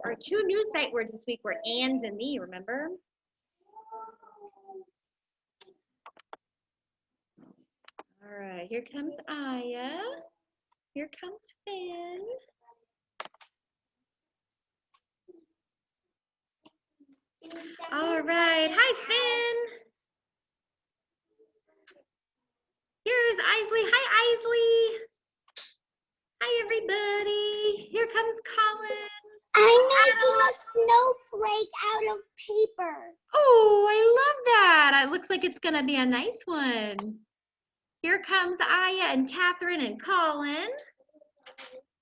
Our two new sight words this week were ands and the, remember? All right, here comes Aya. Here comes Finn. All right, hi Finn. Here's Isley. Hi Isley. Hi everybody. Here comes Colin. I'm making a snowflake out of paper. Oh, I love that. It looks like it's gonna be a nice one. Here comes Aya and Catherine and Colin.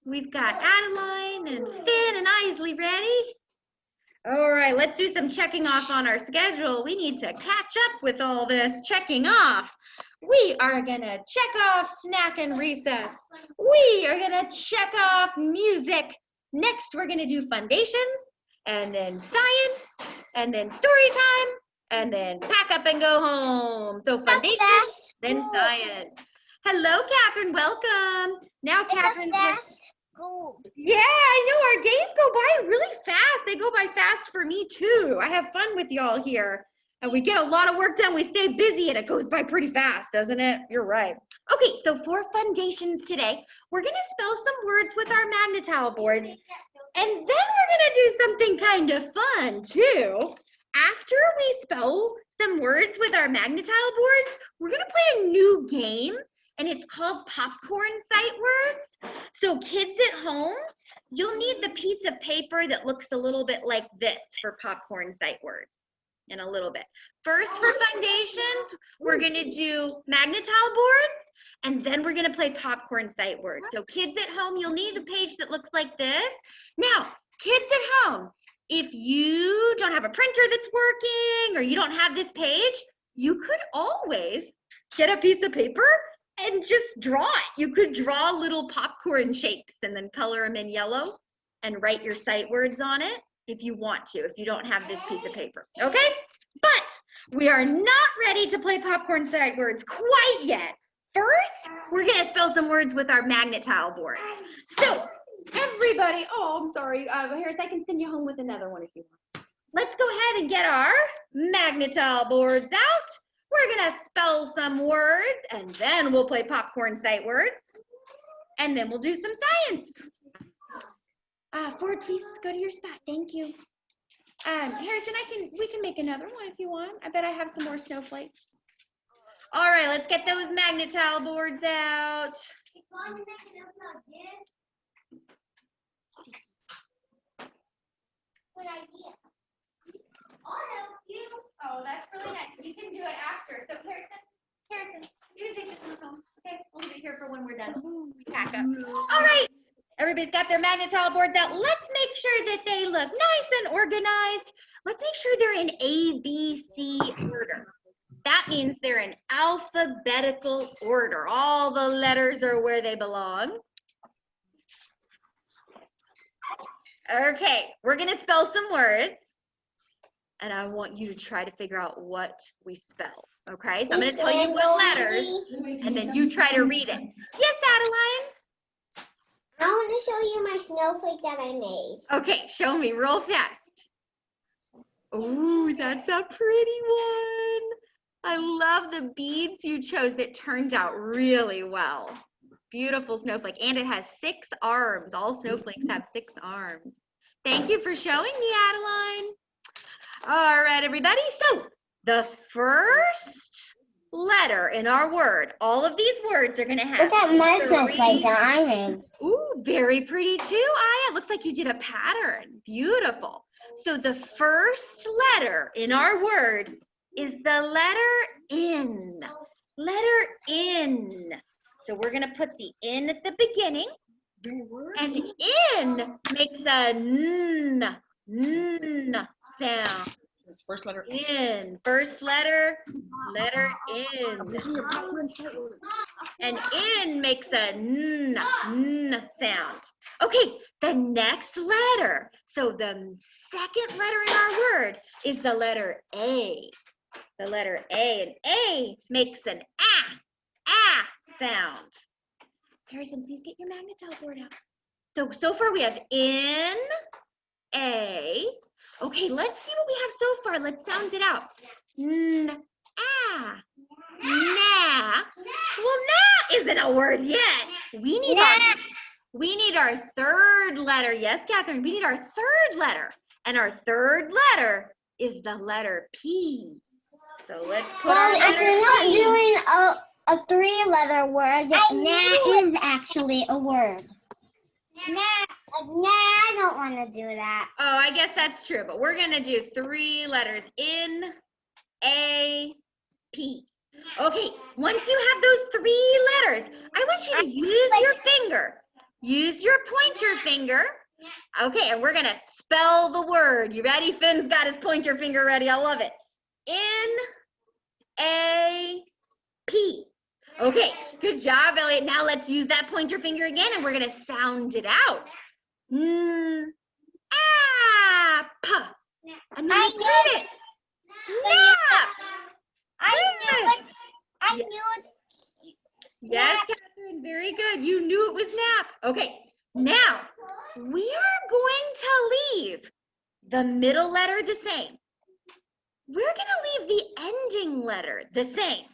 We've got Adeline and Finn and Isley ready. All right, let's do some checking off on our schedule. We need to catch up with all this checking off. We are gonna check off snack and recess. We are gonna check off music. Next, we're gonna do foundations, and then science, and then story time, and then pack up and go home. So foundations, then science. Hello, Catherine, welcome. Now, Catherine. Yeah, I know our days go by really fast. They go by fast for me too. I have fun with y'all here. And we get a lot of work done. We stay busy and it goes by pretty fast, doesn't it? You're right. Okay, so for foundations today, we're gonna spell some words with our Magna-Tile boards. And then we're gonna do something kind of fun too. After we spell some words with our Magna-Tile boards, we're gonna play a new game. And it's called popcorn sight words. So kids at home, you'll need the piece of paper that looks a little bit like this for popcorn sight words in a little bit. First for foundations, we're gonna do Magna-Tile boards, and then we're gonna play popcorn sight words. So kids at home, you'll need a page that looks like this. Now, kids at home, if you don't have a printer that's working or you don't have this page, you could always get a piece of paper and just draw it. You could draw little popcorn shapes and then color them in yellow and write your sight words on it if you want to, if you don't have this piece of paper, okay? But we are not ready to play popcorn sight words quite yet. First, we're gonna spell some words with our Magna-Tile board. So everybody, oh, I'm sorry, Harris, I can send you home with another one if you want. Let's go ahead and get our Magna-Tile boards out. We're gonna spell some words and then we'll play popcorn sight words and then we'll do some science. Ford, please go to your spot. Thank you. Harrison, we can make another one if you want. I bet I have some more snowflakes. All right, let's get those Magna-Tile boards out. Good idea. I'll help you. Oh, that's really nice. You can do it after. So Harrison, you can take this one home. Okay, we'll leave it here for when we're done. We pack up. All right, everybody's got their Magna-Tile boards out. Let's make sure that they look nice and organized. Let's make sure they're in A, B, C order. That means they're in alphabetical order. All the letters are where they belong. Okay, we're gonna spell some words. And I want you to try to figure out what we spell, okay? So I'm gonna tell you what letters, and then you try to read it. Yes, Adeline? I want to show you my snowflake that I made. Okay, show me real fast. Ooh, that's a pretty one. I love the beads you chose. It turned out really well. Beautiful snowflake, and it has 6 arms. All snowflakes have 6 arms. Thank you for showing me, Adeline. All right, everybody. So the first letter in our word, all of these words are going to have. Look at my snowflake that I made. Ooh, very pretty too, Aya. Looks like you did a pattern. Beautiful. So the first letter in our word is the letter N. Letter N. So we're going to put the N at the beginning. And N makes a N sound. It's first letter N. First letter, letter N. And N makes a N sound. Okay, the next letter. So the second letter in our word is the letter A. The letter A. And A makes an sound. Harrison, please get your Magna-Tile board out. So far we have N, A. Okay, let's see what we have so far. Let's sound it out. N, ah, nah. Well, nah isn't a word yet. We need our third letter. Yes, Catherine, we need our third letter. And our third letter is the letter P. So let's put our If letter you're not P. doing a three-letter word, nah is actually a word. Nah, I don't want to do that. Oh, I guess that's true, but we're gonna do 3 letters. N, A, P. Okay, once you have those 3 letters, I want you to use your finger. Use your pointer finger. Okay, and we're gonna spell the word. You ready? Finn's got his pointer finger ready. I love it. N, A, P. Okay, good job, Elliot. Now let's use that pointer finger again, and we're gonna sound it out. N, ah, p. And then repeat it. Nap. I Good. knew it. Yes, Catherine, very good. You knew it was nap. Okay, now we are going to leave the middle letter the same. We're going to leave the ending letter the same,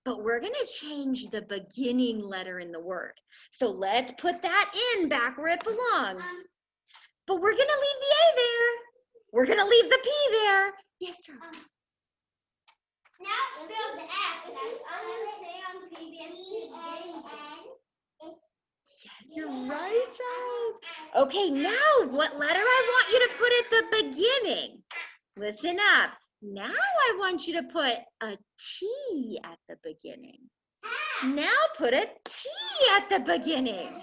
but we're going to change the beginning letter in the word. So let's put that in back where it belongs. But we're going to leave the A there. We're going to leave the P there. Yes, Charles. Now build the F that's on the previous Yes, you're right, Charles. Okay, now what letter I want you to put at the beginning? Listen up. Now I want you to put a T at the beginning. Now put a T at the beginning.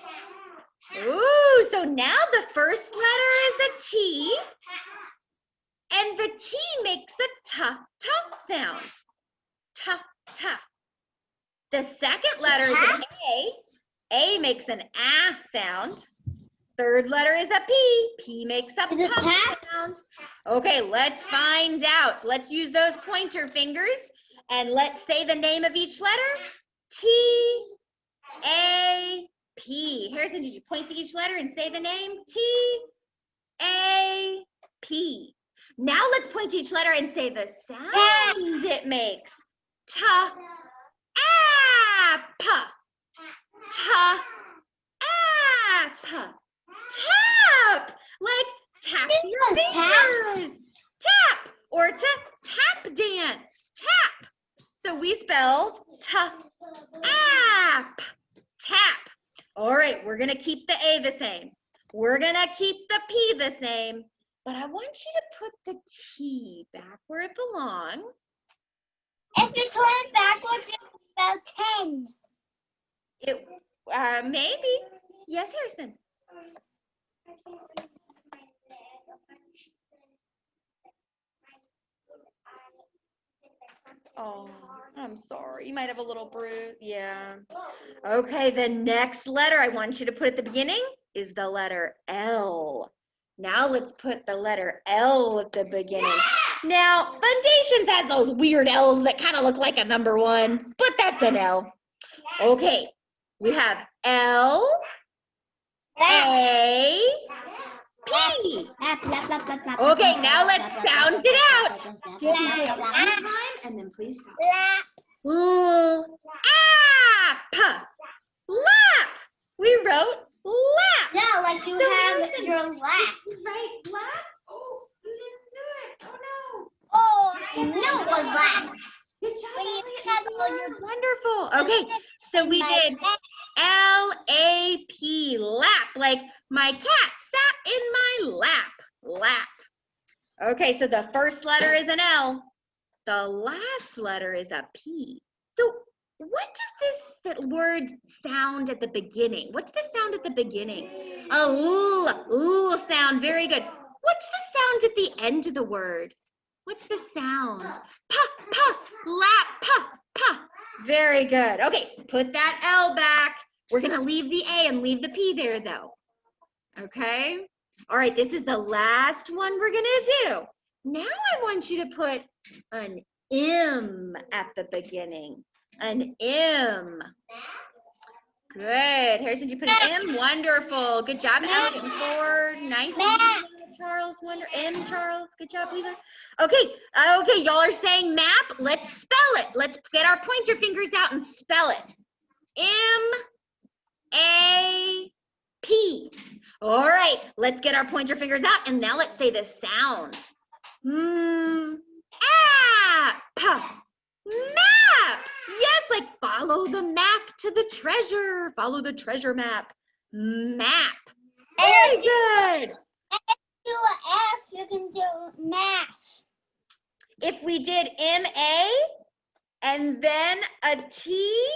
Ooh, so now the first letter is a T, and the T makes a t sound. T, t. The second letter is an A. A makes an ah sound. Third letter is a P. P makes a p sound. Okay, let's find out. Let's use those pointer fingers and let's say the name of each letter. T, A, P. Harrison, did you point to each letter and say the name? T, A, P. Now let's point to each letter and say the sound it makes. T, a, p. T, a, p. Tap, like tap your fingers. Tap, or to tap dance. Tap. So we spelled tap. Tap. All right, we're gonna keep the A the same. We're gonna keep the P the same, but I want you to put the T back where it belongs. If you turn it backwards, it's about 10. It maybe. Yes, Harrison. Oh, I'm sorry. You might have a little bruise. Yeah. Okay, the next letter I want you to put at the beginning is the letter L. Now let's put the letter L at the beginning. Now, Foundations has those weird L's that kind of look like a number 1, but that's an L. Okay, we have L, A, P. Okay, now let's sound it out. And then please stop. Lap. Lap. We wrote lap. Yeah, like you So have listen. your lap. Right, lap. Oh, you didn't do it. Oh no. Oh, you knew it was lap. Good job. But it's Elliot. not You on were your- wonderful. Okay, so we did L-A-P, lap, like my cat sat in my lap, lap. Okay, so the first letter is an L. The last letter is a P. So what does this word sound at the beginning? What's the sound at the beginning? Oh, ooh sound, very good. What's the sound at the end of the word? What's the sound? Pa, pa, lap, pa, pa. Very good. Okay, put that L back. We're gonna leave the A and leave the P there though. Okay? All right, this is the last one we're gonna do. Now I want you to put an M at the beginning. An M. Good. Harrison, did you put an M? Wonderful. Good job, Elliot and Ford. Nice. Charles, Charles. Good job, Levi. Okay, okay, y'all are saying map. Let's spell it. Let's get our pointer fingers out and spell it. M-A-P. All right, let's get our pointer fingers out, and now let's say the sound. Map. Map. Yes, like follow the map to the treasure. Follow the treasure map. Map. Very good. Do an F, you can do math. If we did M-A and then a T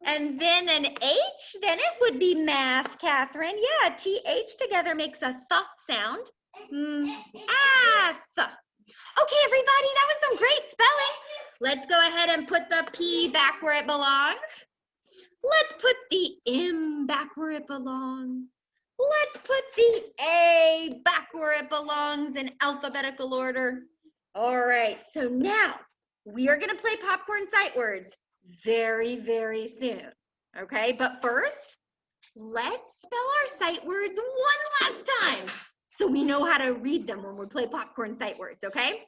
and then an H, then it would be math, Catherine. Yeah, T-H together makes a th sound. Math. Okay, everybody, that was some great spelling. Let's go ahead and put the P back where it belongs. Let's put the M back where it belongs. Let's put the A back where it belongs in alphabetical order. All right, so now we are gonna play popcorn sight words very, very soon, okay? But first, let's spell our sight words one last time so we know how to read them when we play popcorn sight words, okay?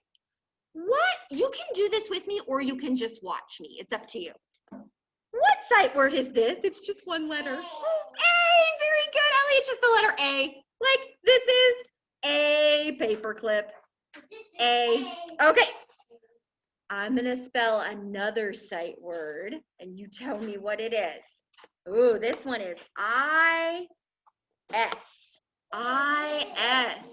You can do this with me or you can just watch me. It's up to you. What sight word is this? It's just one letter. A, very good, Ellie. It's just the letter A. Like this is a paperclip. A. Okay. I'm gonna spell another sight word and you tell me what it is. Ooh, this one is I-S. I-S.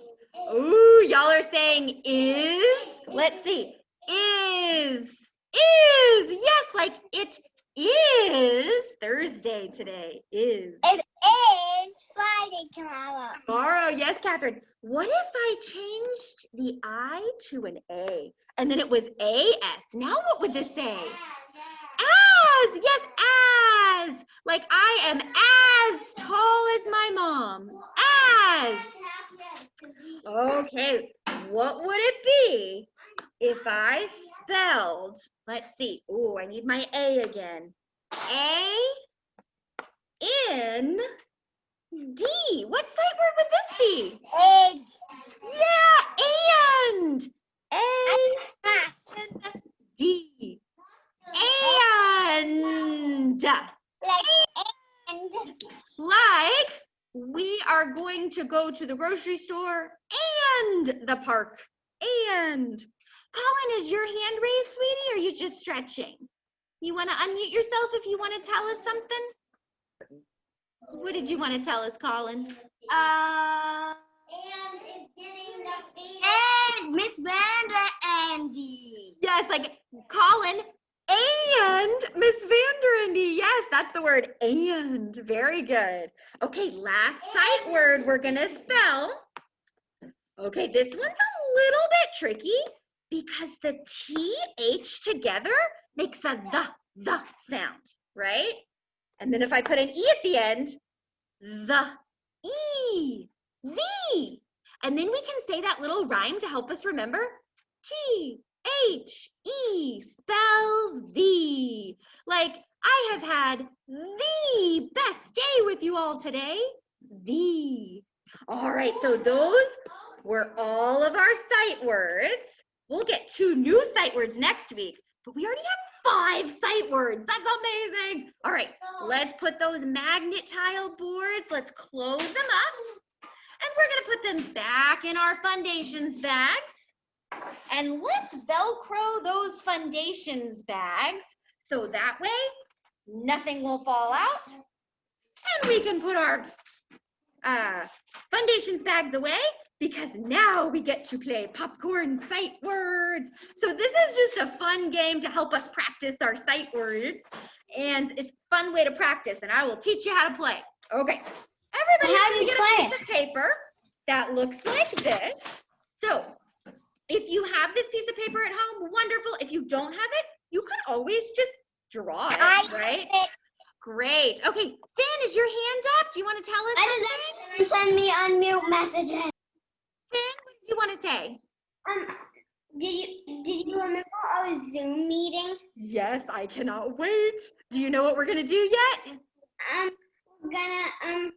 Ooh, y'all are saying is. Let's see. Is. Yes, like it is Thursday today. Is. It is Friday tomorrow. Tomorrow, yes, Catherine. What if I changed the I to an A and then it was A-S? Now what would this say? As, yes, as. Like I am as tall as my mom. As. Okay, what would it be if I spelled, let's see. Oh, I need my A again. A-N-D. What sight word would this be? And Yeah, and. A-N-D. And. Like we are going to go to the grocery store and the park. And. Colin, is your hand raised, sweetie, or are you just stretching? You want to unmute yourself if you want to tell us something? What did you want to tell us, Colin? And is getting the feet. And Miss Vandra Andy. Yes, like Colin and Miss Vanderandy. Yes, that's the word and. Very good. Okay, last sight word we're going to spell. Okay, this one's a little bit tricky because the TH together makes a the sound, right? And then if I put an E at the end, the E, the. And then we can say that little rhyme to help us remember. T-H-E spells the. Like, I have had the best day with you all today. The. All right, so those were all of our sight words. We'll get 2 new sight words next week, but we already have 5 sight words. That's amazing. All right, let's put those magnet tile boards. Let's close them up. And we're gonna put them back in our Fundations bags. And let's Velcro those Fundations bags so that way nothing will fall out. And we can put our Fundations bags away because now we get to play popcorn sight words. So this is just a fun game to help us practice our sight words. And it's a fun way to practice, and I will teach you how to play. Okay. Everybody How do you get play? a piece of paper that looks like this. So if you have this piece of paper at home, wonderful. If you don't have it, you could always just draw it, right? Great. Okay, Finn, is your hand up? Do you want to tell us something? Send me unmute messages. Finn, what do you want to say? Did you remember our Zoom meeting? Yes, I cannot wait. Do you know what we're gonna do yet? We're gonna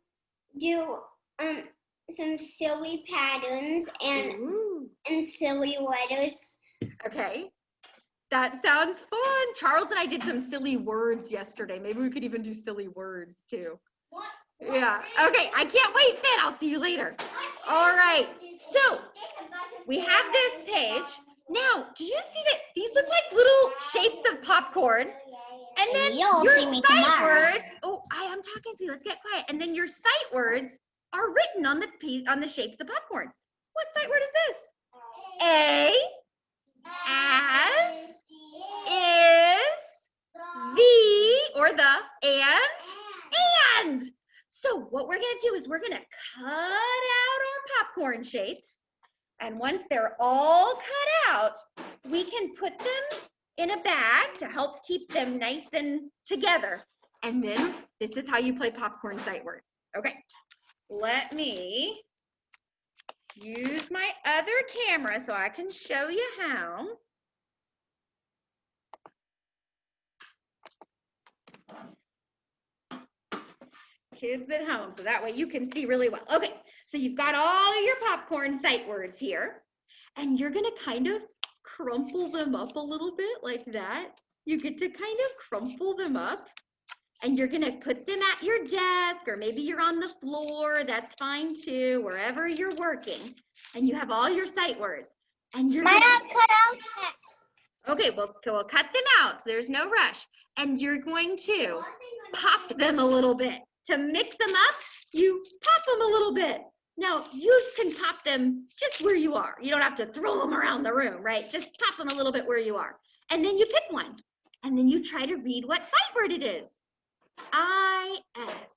do some silly patterns Ooh. and silly letters. Okay. That sounds fun. Charles and I did some silly words yesterday. Maybe we could even do silly words too. Yeah. Okay. I can't wait, Finn. I'll see you later. All right. So we have this page. Now, do you see that these look like little shapes of popcorn? And then You'll your see me sight tomorrow. words. Oh, I am talking to you. Let's get quiet. And then your sight words are written on the shapes of popcorn. What sight word is this? A, as, is, the, or the, and. So what we're gonna do is we're gonna cut out our popcorn shapes. And once they're all cut out, we can put them in a bag to help keep them nice and together. And then this is how you play popcorn sight words. Okay, let me use my other camera so I can show you how. Kids at home, so that way you can see really well. Okay, so you've got all your popcorn sight words here, and you're gonna kind of crumple them up a little bit like that. You get to kind of crumple them up, and you're gonna put them at your desk, or maybe you're on the floor, that's fine too, wherever you're working, and you have all your sight words. And you're gonna cut out that. Okay, well, we'll cut them out, so there's no rush. And you're going to pop them a little bit. To mix them up, you pop them a little bit. Now, you can pop them just where you are. You don't have to throw them around the room, right? Just pop them a little bit where you are. And then you pick one. And then you try to read what sight word it is. I-S.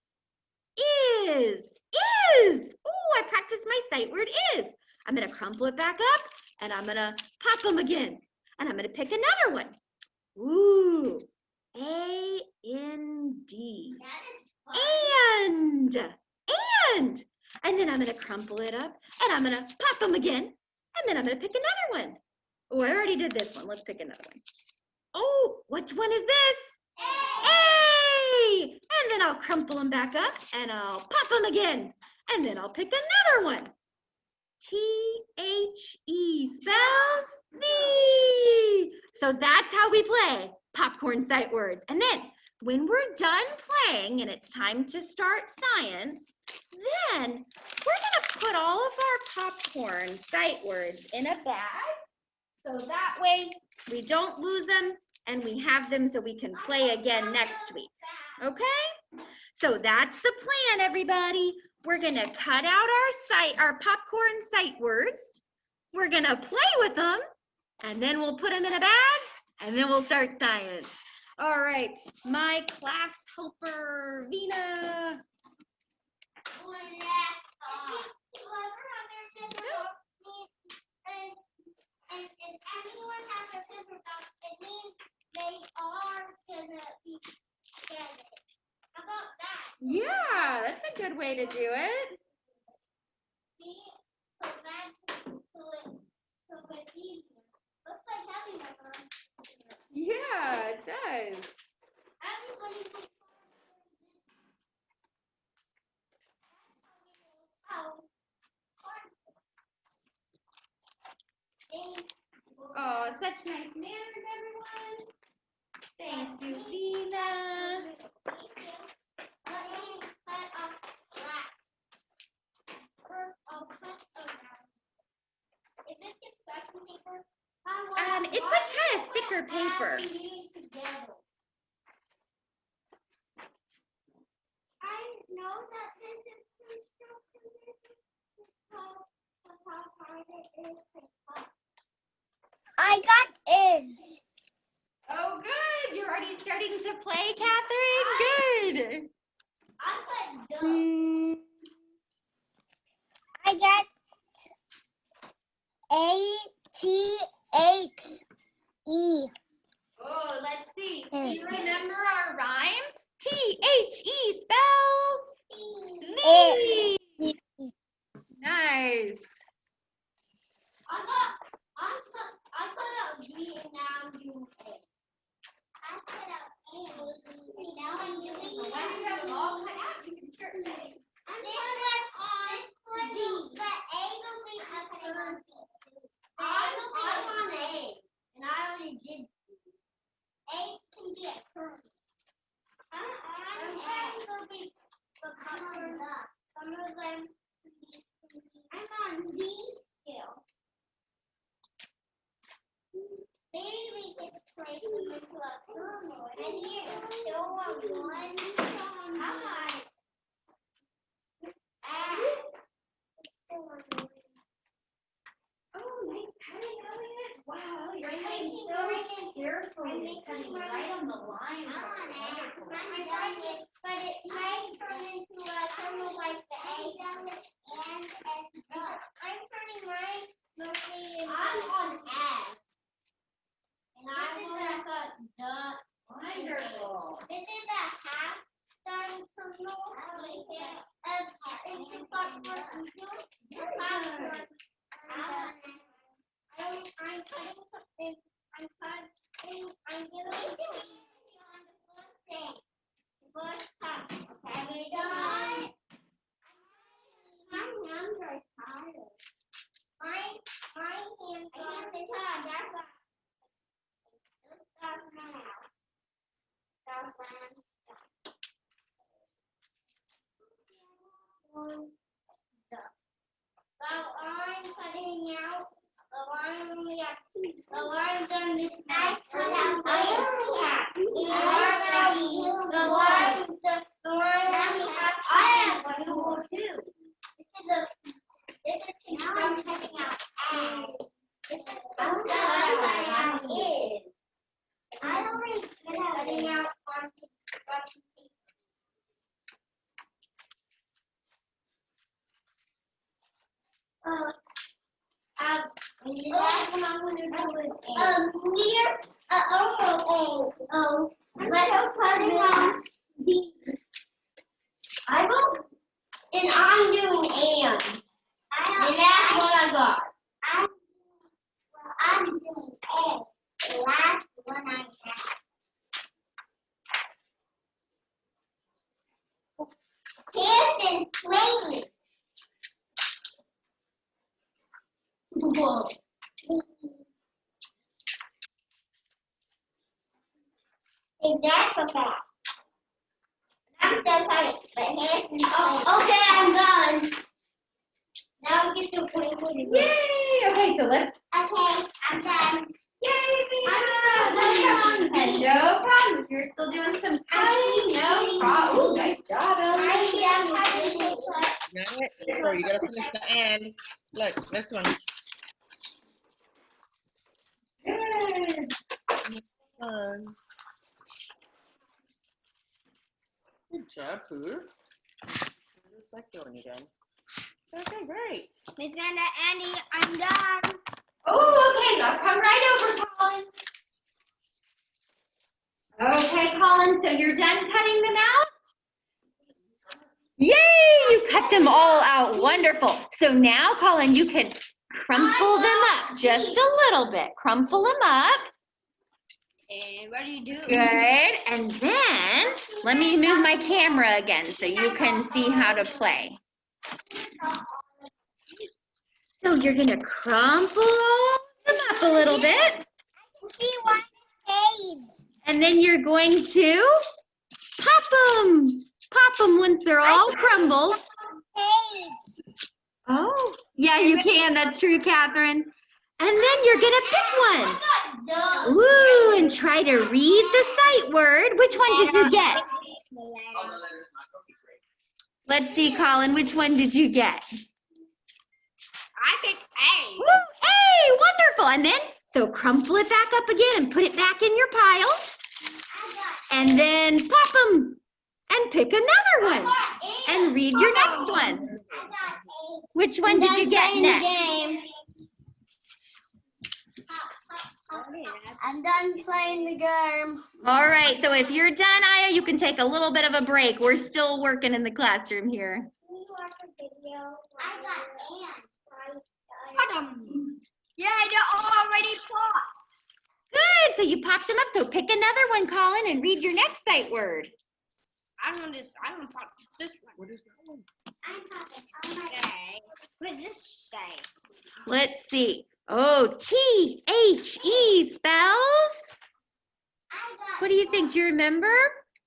Is. Oh, I practiced my sight word is. I'm going to crumple it back up, and I'm going to pop them again. And I'm going to pick another one. Ooh, A-N-D. And then I'm going to crumple it up, and I'm going to pop them again, and then I'm going to pick another one. Oh, I already did this one. Let's pick another one. Oh, which one is this? A. And then I'll crumple them back up, and I'll pop them again, and then I'll pick another one. T-H-E spells Z. So that's how we play popcorn sight words. And then when we're done playing and it's time to start science, then we're going to put all of our popcorn sight words in a bag. So that way we don't lose them and we have them so we can play again next week. Okay? So that's the plan, everybody. We're going to cut out our popcorn sight words. We're going to play with them, and then we'll put them in a bag, and then we'll start science. All right, my class helper, Vina. And if anyone has a paper box, it means they are gonna be together. How about that? Yeah, that's a good way to do it. See, so it's easier. Looks like having one. Yeah, it does. Everybody looks Oh, such nice manners, everyone. Thank you, Vina. It's like kind of thicker paper. I know that this is how hard it is to cut. I got is. Oh, good. You're already starting to play, Catherine. Good. I got A-T-H-E. Oh, let's see. Do you remember our rhyme? T-H-E spells Z. Nice. I put out G and now you A. I put out A. See, now I'm doing Once you have them all cut out, you can start playing. This was on But it might turn into a kind of like the A down and S. I'm turning mine mostly into. I'm on F. And I will have the. Wonderful. This is a half done kernel of instant popcorn. I'm cutting something. I'm gonna put it on the first thing. The first cut. Okay, we done. My hands are tired. My hands are tired. That's why. Stop now. Stop now. So I'm cutting out. So I only have two. So I'm done this. I cut out. I only have two. I have two or two. This is now I'm cutting out. This is what is. I already cutting out on Let's putting on the. I will, and I'm doing and. And that's what I got. I'm doing and. The last one I have. Kiss and swing. Whoa. Hey, that's okay. I'm done cutting, but hands and okay, I'm done. Now we get to point. Yay! Okay, so let's. Okay, I'm done. Yay! I'm done. And no problem. If you're still doing some cutting, no problem. Ooh, nice job, Ellen. Not yet. So you gotta finish the end. Look, this one. Good. Fun. Good job, Pooh. Just like doing you done. Okay, great. Miss Amanda, Andy, I'm done. Oh, okay. I'll come right over, Colin. Okay, Colin, so you're done cutting them out? Yay, you cut them all out. Wonderful. So now, Colin, you can crumple them up just a little bit. Crumple them up. And what do you do? Good. And then, let me move my camera again so you can see how to play. So you're going to crumple them up a little bit. See one page. And then you're going to pop them. Pop them once they're all crumbled. Page. Oh, yeah, you can. That's true, Catherine. And then you're going to pick one. Ooh, and try to read the sight word. Which one did you get? Let's see, Colin, which one did you get? I picked A. Woo, A, wonderful. And then, so crumple it back up again and put it back in your pile. And then pop them and pick another one. And read your next one. Which one did you get next? I'm done playing the game. All right, so if you're done, Aya, you can take a little bit of a break. We're still working in the classroom here. Can you watch a video? I got ants. Yeah, they're already caught. Good, so you popped them up. So pick another one, Colin, and read your next sight word. I don't pop this one. What is that one? What does this say? Let's see. Oh, T-H-E spells. What do you think? Do you remember?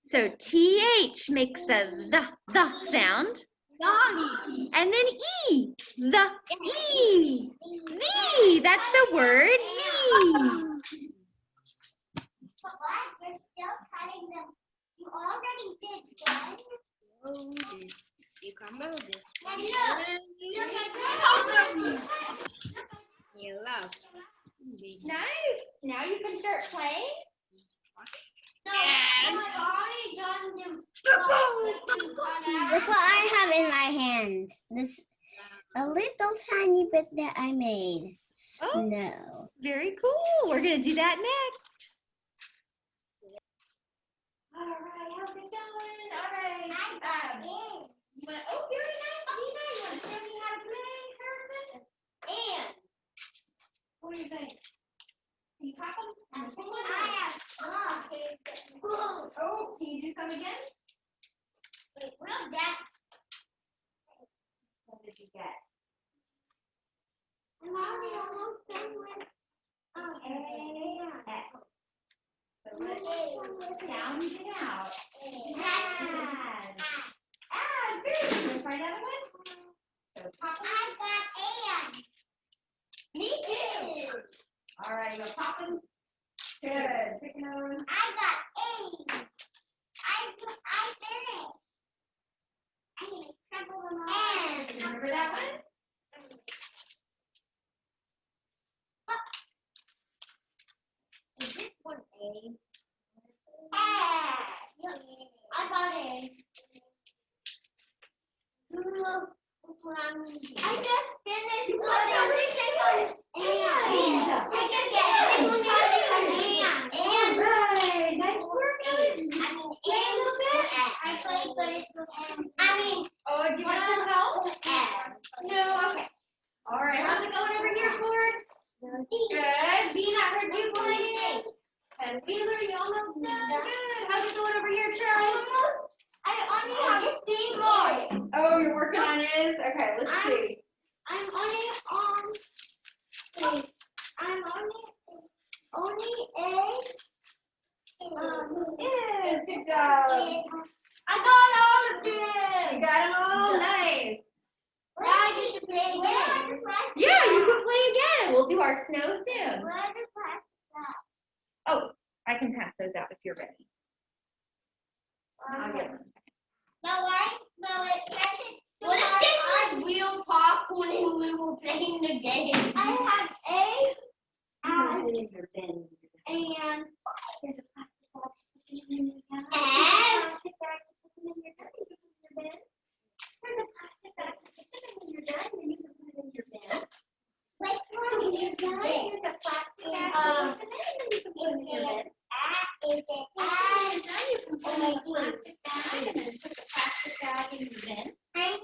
So T-H makes a the sound. And then E, the E. The, that's the word E. But you're still cutting them. You already did one. You can move this. You love. Nice. Now you can start playing. No. Look what I have in my hand. This a little tiny bit that I made. Snow. Very cool. We're gonna do that next. All right, how's it going? All right. You wanna, oh, very nice, Nina. You wanna show me how to play, Harrison? And what do you think? Can you pop them? Oh, can you do some again? What did you get? So let's sound it out. Very good. Let's try another one. So pop them. Me too. All right, go pop them. Good. Pick another one. Remember that one? Is this one A? I got A. I just finished Right. Nice work, Alex. Oh, do you want some help? No, okay. All right, how's it going over here, Ford? Good. Bean, I heard you playing. And Wheeler, you almost done. Good. How's it going over here, Charlie? Oh, you're working on his? Okay, let's see. I'm only Yes, good job. I got all of You this. got them all. Nice. Now I get to play again. Yeah, you can play again. We'll do our snow soon. Oh, I can pass those out if you're ready. I'll get one. What if this was real popcorn and we were playing the game? I have A and there's a plastic box to put them in your gun. And plastic bag to put them in your gun. There's a plastic bag to put them in your gun and you can put it in your bin. Like one in your gun. There's a plastic bag to put them in and you can put it in your bin. You can put it in a plastic bag and then put the plastic bag in your bin. I'm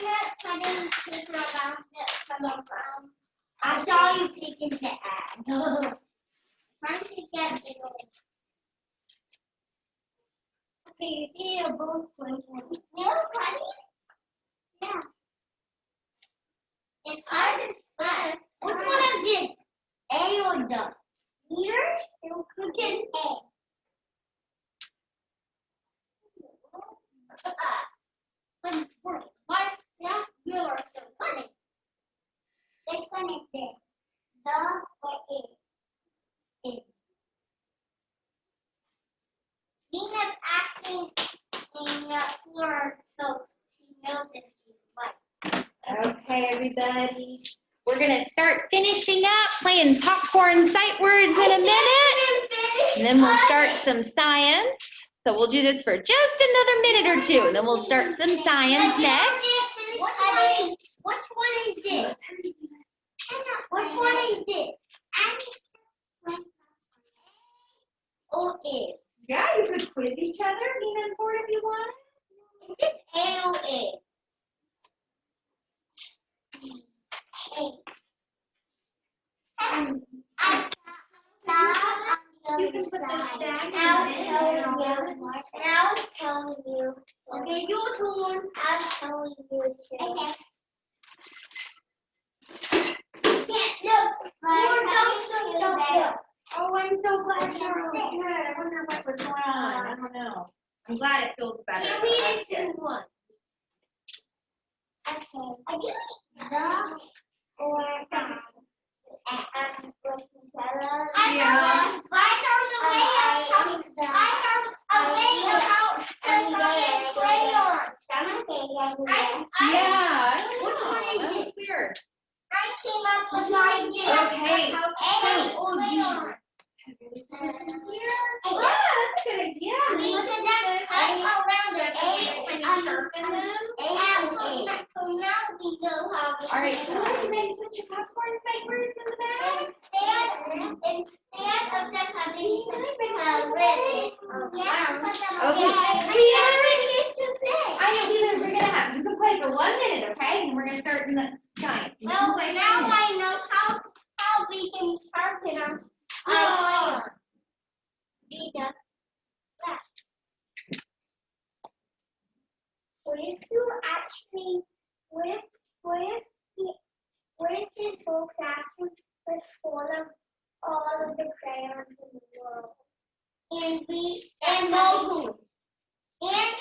not cutting paper around it from around. I saw you picking the egg. Trying to get it on. Okay, you see a both ways. Still cutting? Yeah. And I just which one is this? A or the? Here? It'll cook it A. What? Yeah, you are so funny. Which one is this? The or it? It. Nina's asking for folks. She knows that she's right. Okay, everybody. We're going to start finishing up playing popcorn sight words in a minute. And then we'll start some science. So we'll do this for just another minute or two. And then we'll start some science next. Which one is this? Which one is this? O is. Yeah, you could quiz each other, Nina and Ford, if you want. Is this A or A? A. You can put the stack in I was telling you. Okay, your turn. I was telling you too. Okay. Look. Oh, I'm so glad you're okay. Good. I wonder what was going on. I don't know. I'm glad it feels better. Can we do one? Okay. Are you the or the? Yeah. I know the way Yeah, I don't Which know. one is That was it? weird. I came up with an idea. Okay. A or B. Yeah, that's a good idea. We can just cut around the A sharpen them. So now we know how to. All right. Can you put your popcorn flavors in the bag? Instead of just having ribbon. Yeah. I know, we're gonna have, you can play for 1 minute, okay? And we're gonna start in the time. Well, now I know how we can sharpen them. What if you actually, what if this whole classroom was full of all of the crayons in the world? And moguls. And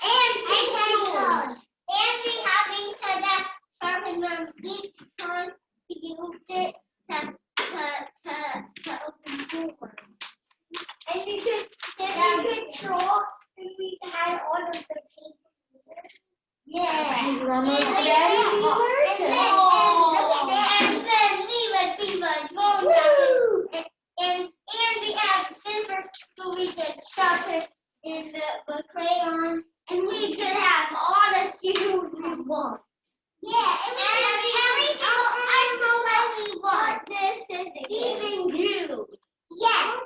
pencils. And we having to sharpen them each time we use it to open doors. And we could draw, and we had all of the paper. Yeah. You're almost ready, And then we would be like going down. And we have scissors so we could sharpen in the crayon. And we could have all the shoes we want. Yeah, and we want. This is even glue. Yes.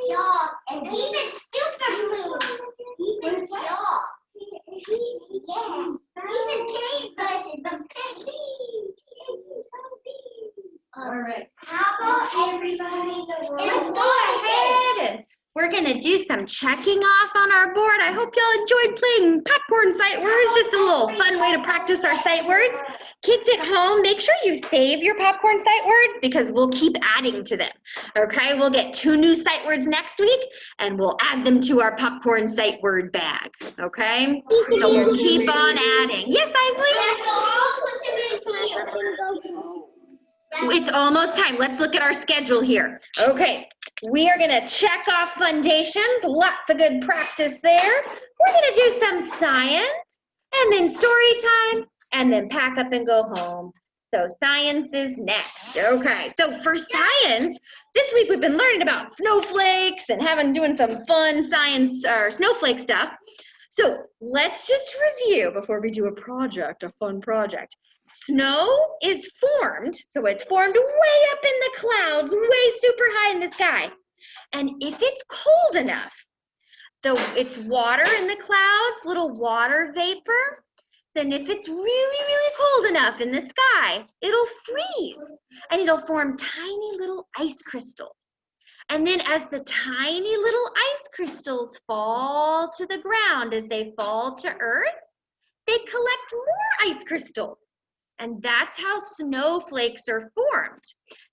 Chalk. And even super glue. Even chalk. Yeah. Even paintbrushes. All right. How about everybody in the world? Let's go ahead and we're gonna do some checking off on our board. I hope y'all enjoyed playing popcorn sight words. Just a little fun way to practice our sight words. Kids at home, make sure you save your popcorn sight words because we'll keep adding to them. Okay, we'll get 2 new sight words next week and we'll add them to our popcorn sight word bag. Okay, so we'll keep on adding. Yes, Isley? It's almost time. Let's look at our schedule here. Okay, we are gonna check off foundations. Lots of good practice there. We're gonna do some science and then story time and then pack up and go home. So science is next. Okay, so for science, this week we've been learning about snowflakes and doing some fun science or snowflake stuff. So let's just review before we do a fun project. Snow is formed, so it's formed way up in the clouds, way super high in the sky. And if it's cold enough, it's water in the clouds, little water vapor, then if it's really, really cold enough in the sky, it'll freeze and it'll form tiny little ice crystals. And then as the tiny little ice crystals fall to the ground, as they fall to earth, they collect more ice crystals. And that's how snowflakes are formed.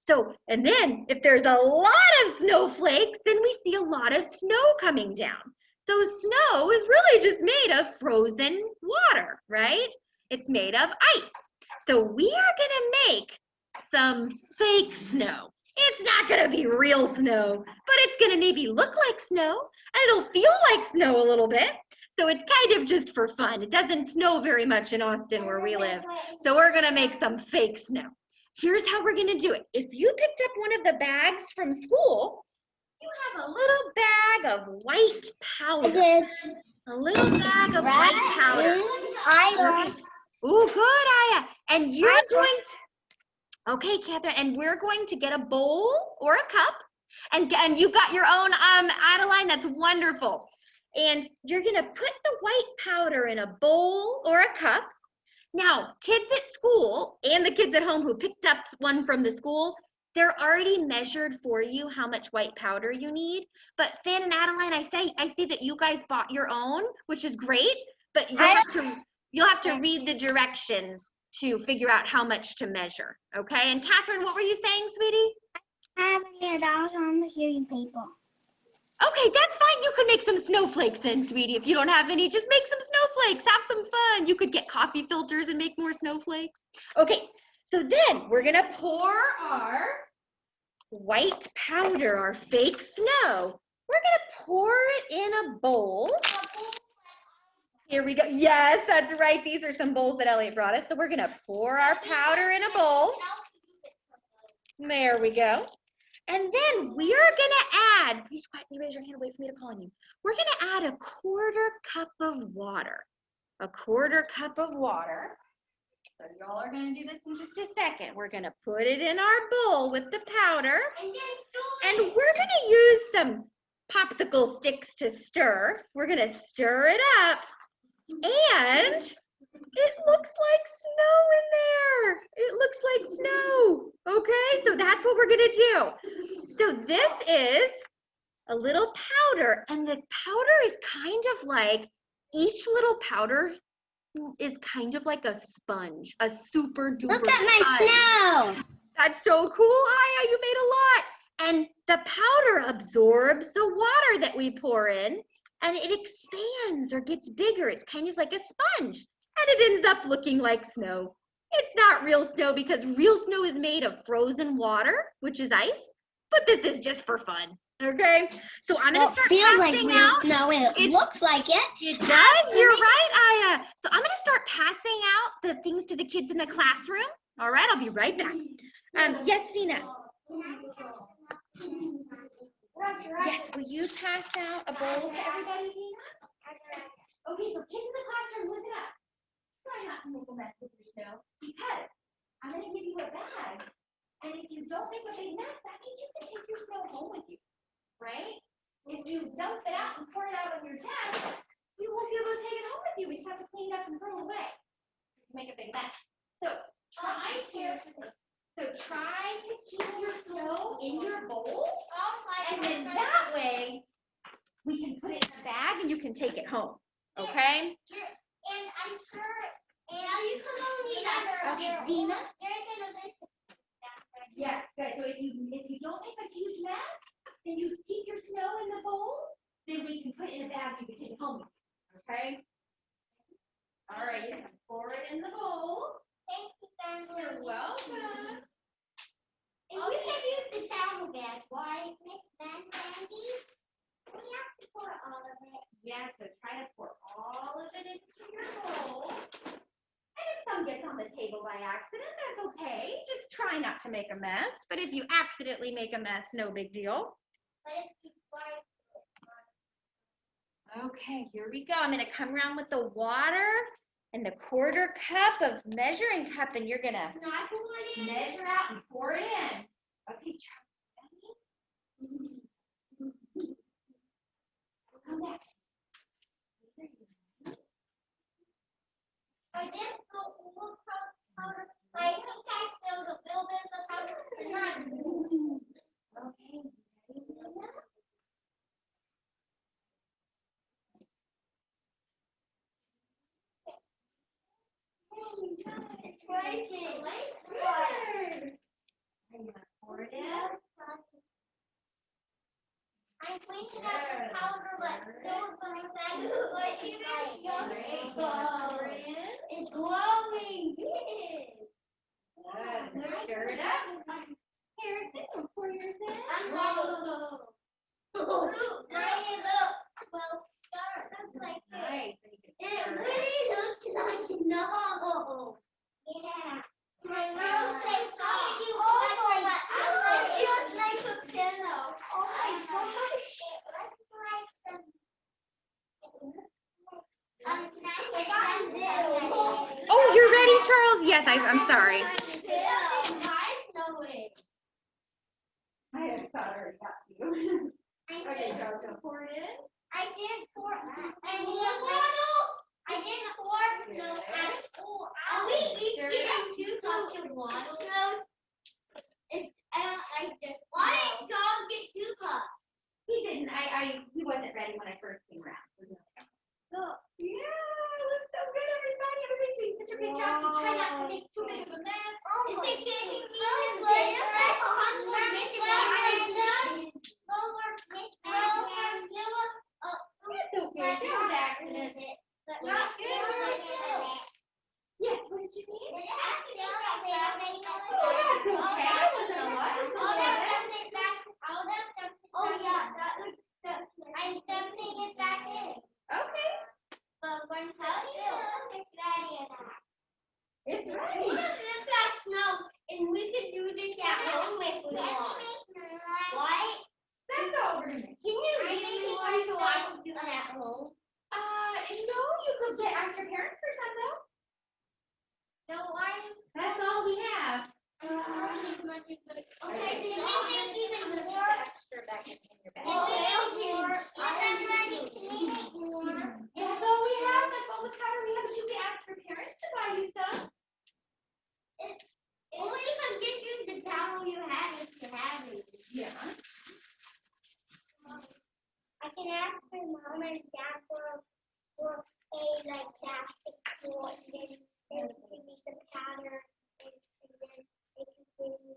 So, and then if there's a lot of snowflakes, then we see a lot of snow coming down. So snow is really just made of frozen water, right? It's made of ice. So we are gonna make some fake snow. It's not gonna be real snow, but it's gonna maybe look like snow, and it'll feel like snow a little bit. So it's kind of just for fun. It doesn't snow very much in Austin where we live. So we're gonna make some fake snow. Here's how we're gonna do it. If you picked up one of the bags from school, you have a little bag of white powder. I did. A little bag of white powder. Ooh, good, Aya. And you're going to, okay, Catherine, and we're going to get a bowl or a cup. And you've got your own, Adeline, that's wonderful. And you're gonna put the white powder in a bowl or a cup. Now, kids at school and the kids at home who picked up one from the school, they're already measured for you how much white powder you need. But Finn and Adeline, I see that you guys bought your own, which is great, but you'll have to read the directions to figure out how much to measure, okay? And Catherine, what were you saying, sweetie? I have $100 on the hearing paper. Okay, that's fine. You could make some snowflakes then, sweetie. If you don't have any, just make some snowflakes. Have some fun. You could get coffee filters and make more snowflakes. Okay, so then we're gonna pour our white powder, our fake snow. We're gonna pour it in a bowl. Here we go. Yes, that's right. These are some bowls that Elliot brought us. So we're gonna pour our powder in a bowl. There we go. And then we are gonna add, please quietly raise your hand away from me to call on you. We're gonna add a 1/4 cup of water. a 1/4 cup of water. So y'all are gonna do this in just a second. We're gonna put it in our bowl with the powder. And we're gonna use some popsicle sticks to stir. We're gonna stir it up. And it looks like snow in there. It looks like snow. Okay, so that's what we're gonna do. So this is a little powder, and the powder is kind of like, each little powder is kind of like a sponge, a super duper Look at my sponge. snow. That's so cool, Aya, you made a lot. And the powder absorbs the water that we pour in, and it expands or gets bigger. It's kind of like a sponge, and it ends up looking like snow. It's not real snow because real snow is made of frozen water, which is ice, but this is just for fun, okay? So I'm gonna Well, start it feels like passing real out. snow and it looks like it. It does, you're right, Aya. So I'm gonna start passing out the things to the kids in the classroom. All right, I'll be right back. Yes, Vina. Yes, will you pass out a bowl to everybody, Vina? Okay, so kids in the classroom, listen up. Try not to make a mess with your snow because I'm gonna give you a bag. And if you don't make a big mess, that means you can take your snow home with you, right? If you dump it out and pour it out on your desk, you won't be able to take it home with you. We just have to clean it up and throw it away. Make a big mess. So try to keep your snow in your bowl, and then that way we can put it in a bag and you can take it home. Okay? And I'm sure, and you come on, Vina. Okay, Vina. You're gonna miss it. Yeah, good. So if you don't make a huge mess, then you keep your snow in the bowl, then we can put it in a bag, you can take it home with you, okay? All right, you can pour it in the bowl. Thank you, family. You're welcome. And we can use the towel bag. Why, Miss Van Sandy? We have to pour all of it. Yeah, so try to pour all of it into your bowl. And if some gets on the table by accident, that's okay. Just try not to make a mess. But if you accidentally make a mess, no big deal. But if you pour it, Okay, here we go. I'm gonna come around with the water and the 1/4 cup of measuring cup, and you're gonna not pour it in. measure out and pour it in. Okay, Charlie. Come back. I did the old powder. I think I filled a little bit of the powder. Okay. It's breaking. Pour it in. I'm cleaning up the powder, but still something like Great. Pour it in. it's glowing. Yes. Good. Stir it up. Harrison, pour yours in. I'm ready. Ooh, ready look. Well, start. That's like it. Nice. And you can It stir it. really looks like snow. Yeah. My mom said, "How did you also let it look like a pillow?" Oh my gosh! It looks like some. Oh, you're ready, Charles? Yes, I'm sorry. I thought I already got to you. Okay, Charles, gonna pour it in. I did pour and the bottle. I did pour no and we each get 2 cups of water. It's I just. Why did John get 2 cups? He didn't. He wasn't ready when I first came around. No. Yeah, it looks so good, everybody. Everybody's doing such a good job. So try not to make too big of a mess. Oh my It's okay. It was accident. Not Yes, what did you need? good. Oh yeah, that looks good. I'm dumping it back in. Okay. But when how do you know it's ready or not? It's What ready. if it's got snow and we can do this at home if we want? What? That's all we're gonna make. Can you really want to watch it at home? No, you could ask your parents know you have it, you have it. Yeah. I can ask my mom and dad for a like plastic tool, and then they can give me some powder, and then they can give me some.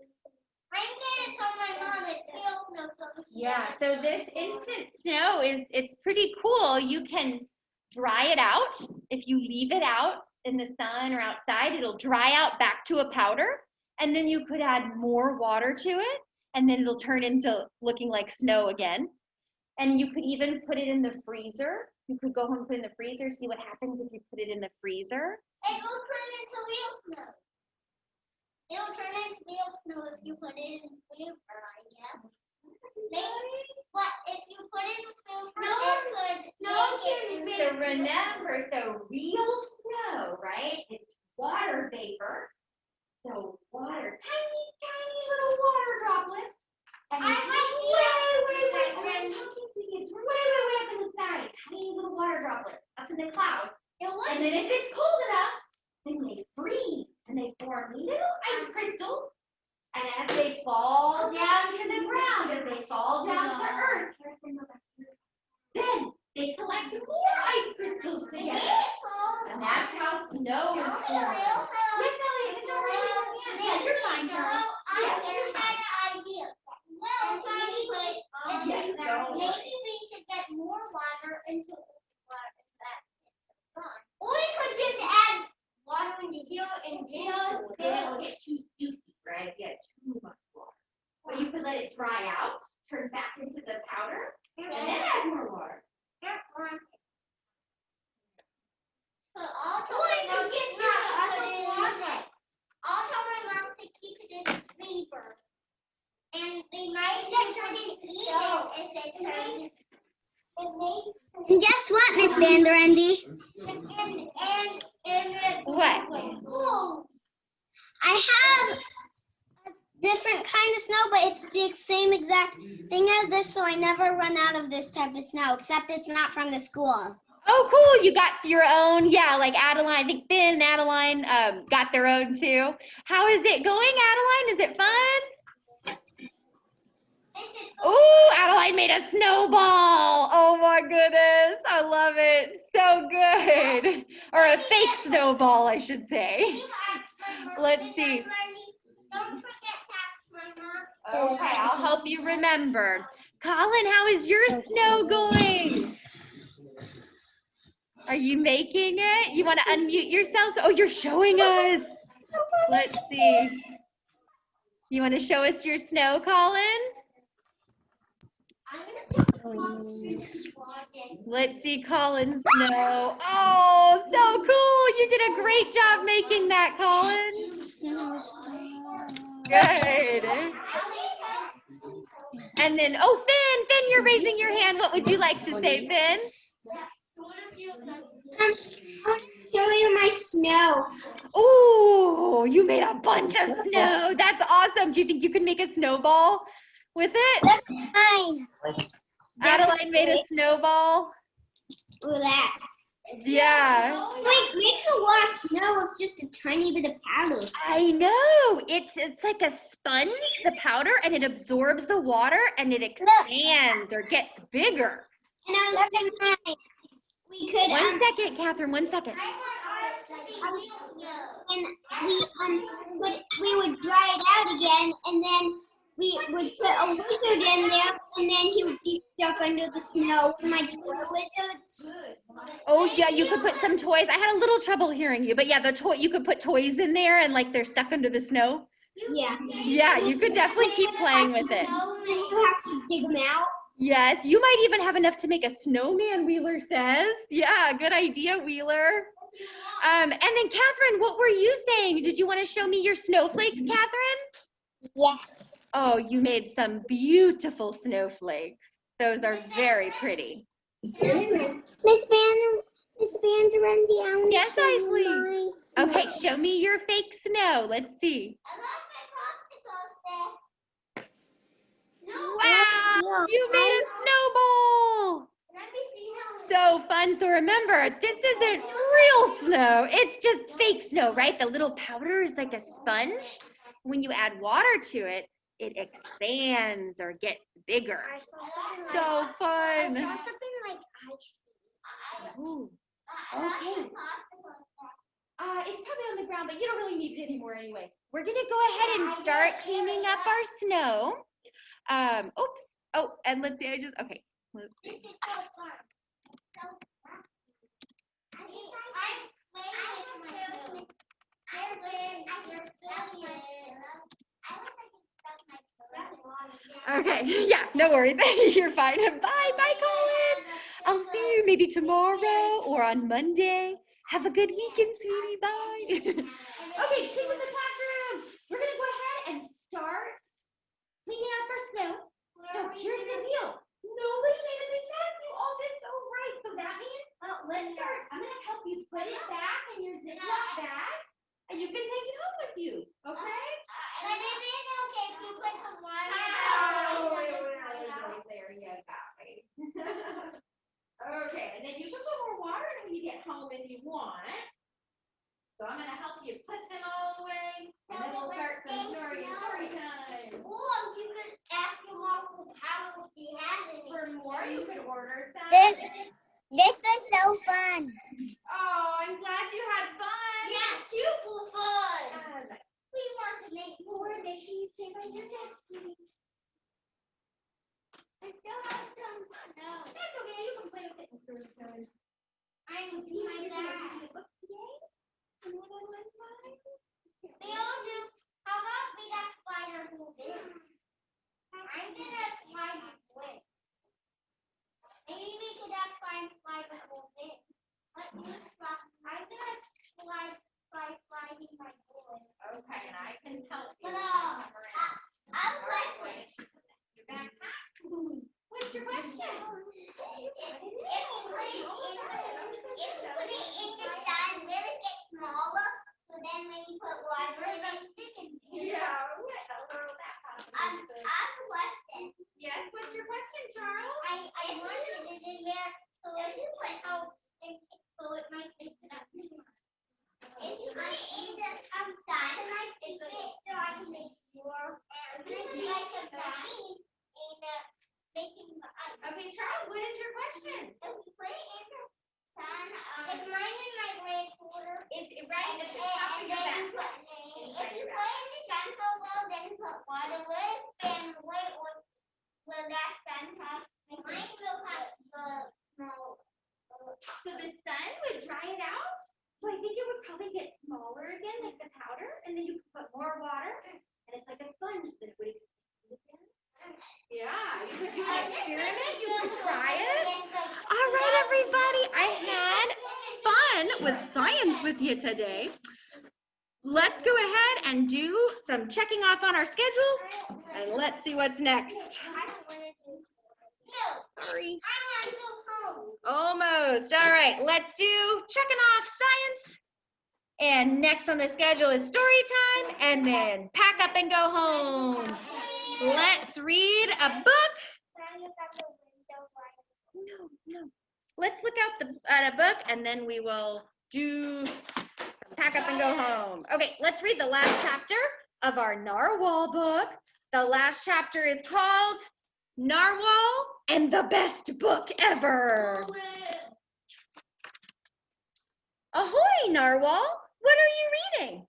I'm gonna tell my mom it's real snow. Yeah, so this instant snow it's pretty cool. You can dry it out. If you leave it out in the sun or outside, it'll dry out back to a powder, and then you could add more water to it, and then it'll turn into looking like snow again. And you could even put it in the freezer. You could go home and put it in the freezer, see what happens if you put it in the freezer. It will turn into real snow. It will turn into real snow if you put it in the freezer, I guess. But if you put it in the freezer, So remember, so real snow, right? It's water vapor. So water, tiny, tiny little water droplets. And it's way up in the sky. Tiny little water droplets up in the clouds. And then if it's cold enough, then they freeze and they form little ice crystals. And as they fall down to the ground, as they fall down to earth, then they collect more ice crystals together. And that's how snow is formed. Yes, Elliot, it's all right. Yeah, you're fine, Charles. Maybe we should get more water into water that is gone. Or we could just add water into here and here. Then it'll get too juicy, right? Get too much water. But you could let it dry out, turn back into the powder, and then add more water. So I'll tell my mom to put it in water. I'll tell my mom to keep it in the freezer. And they might turn it eat it if it turns. And guess what, Miss Vanderendy? What? Oh, I have a different kind of snow, but it's the same exact thing as this, so I never run out of this type of snow, except it's not from the school. Oh, cool. You got your own. Yeah, like Adeline. I think Finn and Adeline got their own too. How is it going, Adeline? Is it fun? Oh, Adeline made a snowball. Oh my goodness. I love it. So good. Or a fake snowball, I should say. Let's see. Don't forget to ask my mom. Okay, I'll help you remember. Colin, how is your snow going? Are you making it? You want to unmute yourself? Oh, you're showing us. Let's see. You want to show us your snow, Colin? Let's see Colin's snow. Oh, so cool. You did a great job making that, Colin. Good. And then, oh, Finn, you're raising your hand. What would you like to say, Finn? I want to show you my snow. Oh, you made a bunch of snow. That's awesome. Do you think you could make a snowball with it? That's mine. Adeline made a snowball. Look at that. Yeah. Wait, makes a lot of snow with just a tiny bit of powder. I know. It's like a sponge, the powder, and it absorbs the water and it expands or gets bigger. And I was thinking we could 1 second, Catherine, 1 second. and we would dry it out again, and then we would put a lizard in there, and then he would be stuck under the snow with my toy lizards. Oh yeah, you could put some toys. I had a little trouble hearing you, but yeah, you could put toys in there and like they're stuck under the snow. Yeah. Yeah, you could definitely keep playing with it. And you have to dig them out. Yes, you might even have enough to make a snowman, Wheeler says. Yeah, good idea, Wheeler. And then Catherine, what were you saying? Did you want to show me your snowflakes, Catherine? Yes. Oh, you made some beautiful snowflakes. Those are very pretty. Miss Vanderendy, I want to Yes, show Isley. you my Okay, show me your fake snow. Let's see. Wow, you made a snowball. So fun. So remember, this isn't real snow. It's just fake snow, right? The little powder is like a sponge. when you add water to it, it expands or gets bigger. I saw something So like, I fun. saw something like ice. Ooh. Okay. It's probably on the ground, but you don't really need it anymore anyway. We're gonna go ahead and start cleaning up our snow. Oops. Oh, and let's see. Okay. Let's see. Okay. Yeah. No worries. You're fine. Bye. Bye, Colin. I'll see you maybe tomorrow or on Monday. Have a good weekend, sweetie. Bye. Okay, kids in the classroom. We're gonna go ahead and start cleaning up our snow. So here's the deal. Nobody made a big mess. You all did so right. So that means let's start. I'm gonna help you put it back in your Ziploc bag, and you can take it home with you. Okay? But it is okay if you put some water. There you go. Okay, and then you can put more water in when you get home if you want. So I'm gonna help you put them all away, and then we'll start some story time. Or you could ask your mom how much she has in it. For more, you could order some. This was so fun. Oh, I'm glad you had fun. Yeah, super fun. Uh, We want to make more. Make sure you stay by your desk, please. I still have some snow. That's okay. You can play with it until it's done. I'm doing my best. We all do. How about we that spider moving? I'm gonna slide with. Maybe we could have slide the whole thing. Let me try. I'm gonna sliding my board. Okay, and I can help you. But I'm questioning. Your backpack. What's your question? If you put it in the sun, will it get smaller? So then when you put water in it, Yeah, what the world that I have a question. Yes, what's your question, Charles? I wanted it in there so if you put so it might pick it up. If you put it in the sun, it might pick it up so I can make more. And like a machine in making the ice. Okay, Charles, what is your question? If you put it in the sun, it's mine in my recorder. It's right at the top of your back. If you put it in the sun for a while, then put water with it, and wait, will that sun have? Mine will have the small. So the sun would dry it out? So I think it would probably get smaller again, like the powder, and then you could put more water, and it's like a sponge that it would expand again. Yeah, you could do an experiment, you could try it. All right, everybody, I had fun with science with you today. Let's go ahead and do some checking off on our schedule, and let's see what's next. No, Sorry. I want to go home. Almost. All right, let's do checking off science. And next on the schedule is story time, and then pack up and go home. Let's read a book. No. Let's look out at a book, and then we will do some pack up and go home. Okay, let's read the last chapter of our Narwhal book. The last chapter is called Narwhal and the Best Book Ever. Ahoy, Narwhal! What are you reading?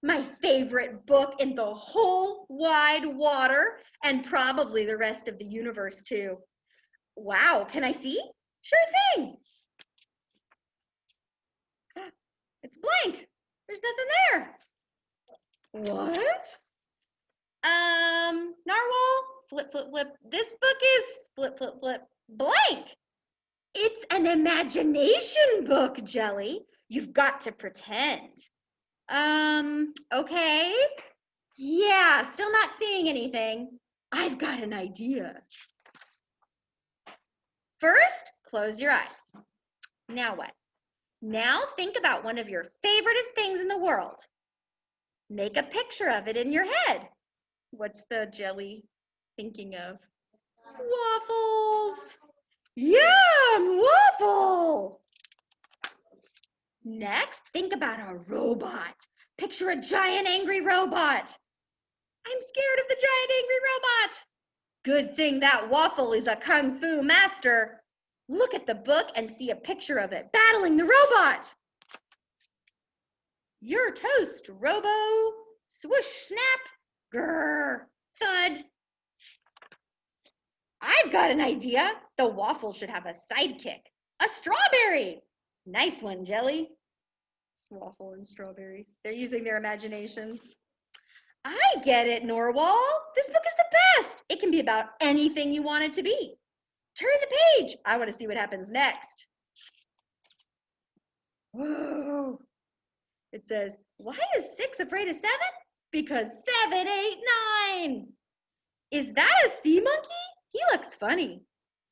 My favorite book in the whole wide water, and probably the rest of the universe too. Wow, can I see? Sure thing. It's blank. There's nothing there. What? Narwhal, flip, flip, flip. This book is flip, flip, flip, blank. It's an imagination book, Jelly. You've got to pretend. Okay. Yeah, still not seeing anything. I've got an idea. First, close your eyes. Now what? Now think about one of your favoriteest things in the world. Make a picture of it in your head. What's the Jelly thinking of? Waffles. Yum, waffle. Next, think about a robot. Picture a giant angry robot. I'm scared of the giant angry robot. Good thing that Waffle is a kung fu master. Look at the book and see a picture of it battling the robot. You're toast, Robo. Swoosh, snap, grrr, thud. I've got an idea. The Waffle should have a sidekick, a strawberry. Nice one, Jelly. Waffle and strawberry. They're using their imaginations. I get it, Norwal. This book is the best. It can be about anything you want it to be. Turn the page. I want to see what happens next. Whoa. It says, why is 6 afraid of 7? Because 7, 8, 9. Is that a sea monkey? He looks funny.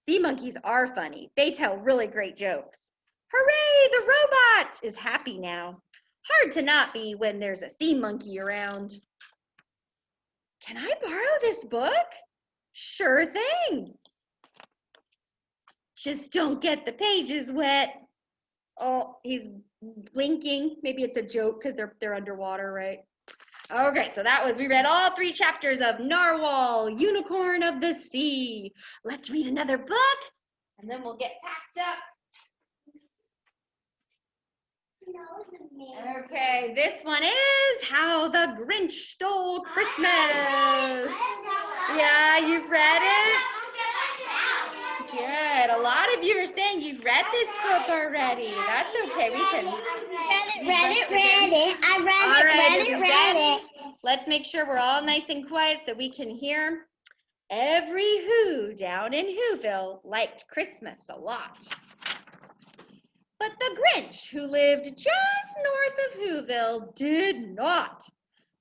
Sea monkeys are funny. They tell really great jokes. Hooray, the robot is happy now. Hard to not be when there's a sea monkey around. Can I borrow this book? Sure thing. Just don't get the pages wet. Oh, he's blinking. Maybe it's a joke because they're underwater, right? Okay, so we read all 3 chapters of Narwhal, Unicorn of the Sea. Let's read another book, and then we'll get packed up. Okay, this one is How the Grinch Stole Christmas. Yeah, you've read it? Good. A lot of you are saying you've read this book already. That's okay. We can. Read it. I read it. Let's make sure we're all nice and quiet so we can hear. Every Who down in Whoville liked Christmas a lot. But the Grinch, who lived just north of Whoville, did not.